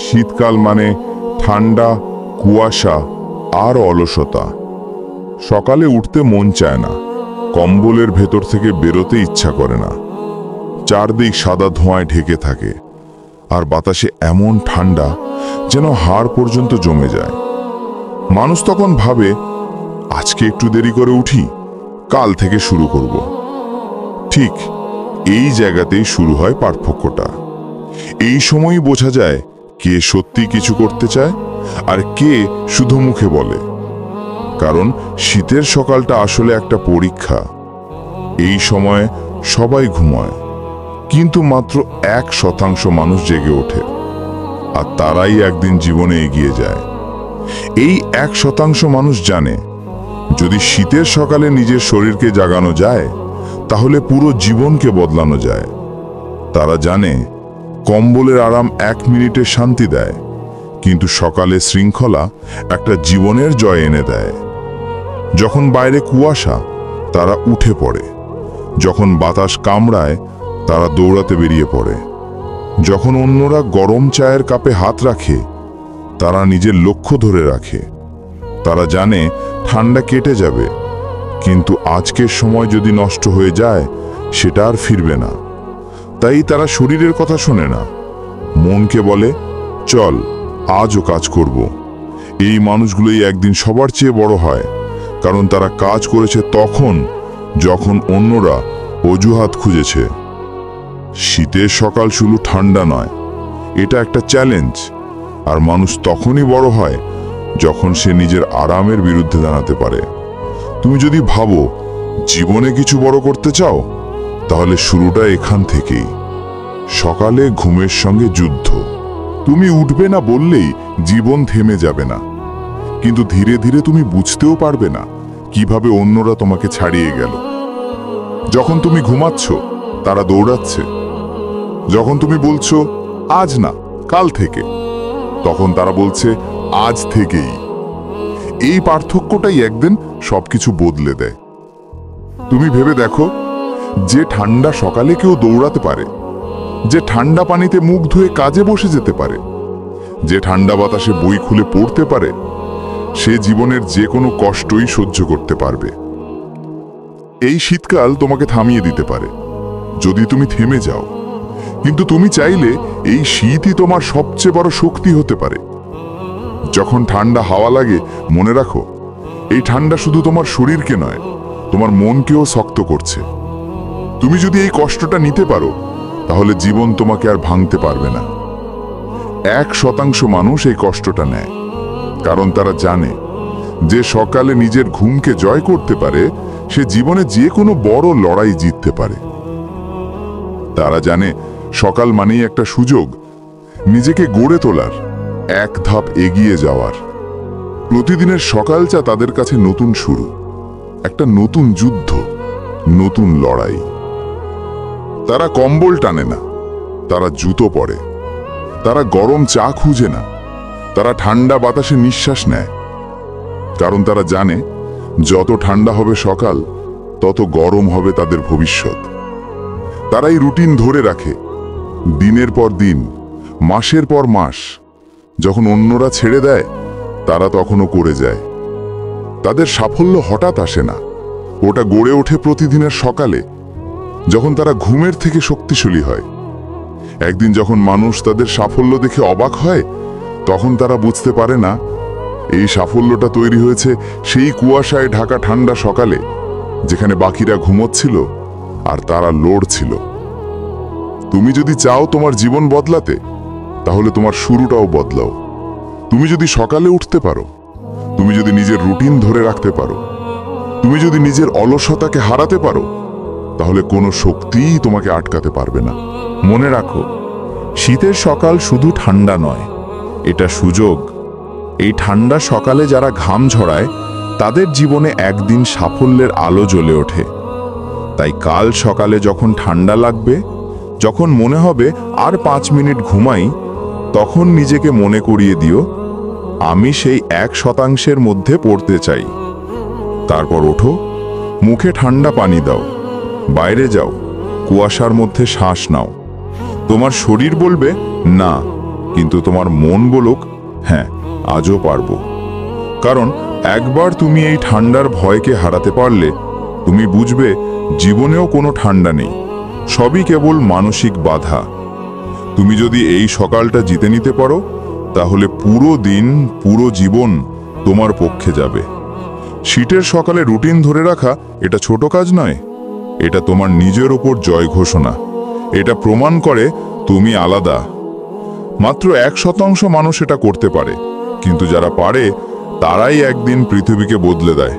শীতকাল মানে ঠান্ডা, কুয়াশা আর অলসতা। সকালে উঠতে মন চায় না, কম্বলের ভেতর থেকে বেরোতে ইচ্ছা করে না। চারদিক সাদা ধোঁয়ায় ঢেকে থাকে, আর বাতাসে এমন ঠান্ডা যেন হাড় পর্যন্ত জমে যায়। মানুষ তখন ভাবে, আজকে একটু দেরি করে উঠি, কাল থেকে শুরু করব। ঠিক এই জায়গাতেই শুরু হয় পার্থক্যটা। এই সময়ই বোঝা যায় কে সত্যি কিছু করতে চায় আর কে শুধু মুখে বলে। কারণ শীতের সকালটা আসলে একটা পরীক্ষা। এই সময়ে সবাই ঘুমায়, কিন্তু মাত্র 1% মানুষ জেগে ওঠে, আর তারাই একদিন জীবনে এগিয়ে যায়। এই 1% মানুষ জানে, যদি শীতের সকালে নিজের শরীরকে জাগানো যায়, তাহলে পুরো জীবনকে বদলানো যায়। তারা জানে কম্বলের আরাম 1 মিনিটে শান্তি দেয়, কিন্তু সকালে শৃঙ্খলা একটা জীবনের জয় এনে দেয়। যখন বাইরে কুয়াশা, তারা উঠে পড়ে। যখন বাতাস কামড়ায়, তারা দৌড়াতে বেরিয়ে পড়ে। যখন অন্যরা গরম চায়ের কাপে হাত রাখে, তারা নিজের লক্ষ্য ধরে রাখে। তারা জানে ঠান্ডা কেটে যাবে, কিন্তু আজকের সময় যদি নষ্ট হয়ে যায়, সেটা আর ফিরবে না। তাই তারা শরীরের কথা শোনে না, মনকে বলে, চল আজও কাজ করব। এই মানুষগুলোই একদিন সবার চেয়ে বড় হয়, কারণ তারা কাজ করেছে তখন যখন অন্যরা অজুহাত খুঁজেছে। শীতের সকাল শুধু ঠান্ডা নয়, এটা একটা চ্যালেঞ্জ। আর মানুষ তখনই বড় হয় যখন সে নিজের আরামের বিরুদ্ধে দাঁড়াতে পারে। তুমি যদি ভাবো জীবনে কিছু বড় করতে চাও, তাহলে শুরুটা এখান থেকেই। সকালে ঘুমের সঙ্গে যুদ্ধ। তুমি উঠবে না বললেই জীবন থেমে যাবে না, কিন্তু ধীরে ধীরে তুমি বুঝতেও পারবে না কিভাবে অন্যরা তোমাকে ছাড়িয়ে গেল। যখন তুমি ঘুমাচ্ছ, তারা দৌড়াচ্ছে। যখন তুমি বলছো আজ না, কাল থেকে, তখন তারা বলছে আজ থেকেই। এই পার্থক্যটাই একদিন সবকিছু বদলে দেয়। তুমি ভেবে দেখো, যে ঠান্ডা সকালে কেউ দৌড়াতে পারে, যে ঠান্ডা পানিতে মুখ ধুয়ে কাজে বসে যেতে পারে, যে ঠান্ডা বাতাসে বই খুলে পড়তে পারে, সে জীবনের যে কোনো কষ্টই সহ্য করতে পারবে। এই শীতকাল তোমাকে থামিয়ে দিতে পারে যদি তুমি থেমে যাও, কিন্তু তুমি চাইলে এই শীতই তোমার সবচেয়ে বড় শক্তি হতে পারে। যখন ঠান্ডা হাওয়া লাগে, মনে রাখো, এই ঠান্ডা শুধু তোমার শরীরকে নয়, তোমার মনকেও শক্ত করছে। তুমি যদি এই কষ্টটা নিতে পারো, তাহলে জীবন তোমাকে আর ভাঙতে পারবে না। 1% মানুষ এই কষ্টটা নেয়, কারণ তারা জানে যে সকালে নিজের ঘুমকে জয় করতে পারে, সে জীবনে যে কোনো বড় লড়াই জিততে পারে। তারা জানে সকাল মানেই একটা সুযোগ নিজেকে গড়ে তোলার, এক ধাপ এগিয়ে যাওয়ার। প্রতিদিনের সকালটা তাদের কাছে নতুন শুরু, একটা নতুন যুদ্ধ, নতুন লড়াই। তারা কম্বল টানে না, তারা জুতো পরে। তারা গরম চা খুঁজে না, তারা ঠান্ডা বাতাসে নিঃশ্বাস নেয়। কারণ তারা জানে যত ঠান্ডা হবে সকাল, তত গরম হবে তাদের ভবিষ্যৎ। তারা এই রুটিন ধরে রাখে, দিনের পর দিন, মাসের পর মাস। যখন অন্যরা ছেড়ে দেয়, তারা তখনও করে যায়। তাদের সাফল্য হঠাৎ আসে না, ওটা গড়ে ওঠে প্রতিদিনের সকালে, যখন তারা ঘুমের থেকে শক্তিশালী হয়। একদিন যখন মানুষ তাদের সাফল্য দেখে অবাক হয়, তখন তারা বুঝতে পারে না এই সাফল্যটা তৈরি হয়েছে সেই কুয়াশায় ঢাকা ঠান্ডা সকালে, যেখানে বাকিরা ঘুমোচ্ছিল আর তারা লড়ছিল। তুমি যদি চাও তোমার জীবন বদলাতে, তাহলে তোমার শুরুটাও বদলাও। তুমি যদি সকালে উঠতে পারো, তুমি যদি নিজের রুটিন ধরে রাখতে পারো, তুমি যদি নিজের অলসতাকে হারাতে পারো, তাহলে কোনো শক্তিই তোমাকে আটকাতে পারবে না। মনে রাখো, শীতের সকাল শুধু ঠান্ডা নয়, এটা সুযোগ। এই ঠান্ডা সকালে যারা ঘাম ঝরায়, তাদের জীবনে একদিন সাফল্যের আলো জ্বলে ওঠে। তাই কাল সকালে যখন ঠান্ডা লাগবে, যখন মনে হবে আর 5 মিনিট ঘুমাই, তখন নিজেকে মনে করিয়ে দিও, আমি সেই 1% মধ্যে পড়তে চাই। তারপর ওঠো, মুখে ঠান্ডা পানি দাও, বাইরে যাও, কুয়াশার মধ্যে শ্বাস নাও। তোমার শরীর বলবে, না, কিন্তু তোমার মন বলুক, হ্যাঁ আজও পারবো। কারণ একবার তুমি এই ঠান্ডার ভয়কে হারাতে পারলে তুমি বুঝবে জীবনেও কোনো ঠান্ডা নেই, সবই কেবল মানসিক বাধা। তুমি যদি এই সকালটা জিতে নিতে পারো, তাহলে পুরো দিন, পুরো জীবন তোমার পক্ষে যাবে। শীতের সকালে রুটিন ধরে রাখা এটা ছোট কাজ নয়, এটা তোমার নিজের ওপর জয় ঘোষণা। এটা প্রমাণ করে তুমি আলাদা। মাত্র 1% মানুষ এটা করতে পারে, কিন্তু যারা পারে তারাই একদিন পৃথিবীকে বদলে দেয়।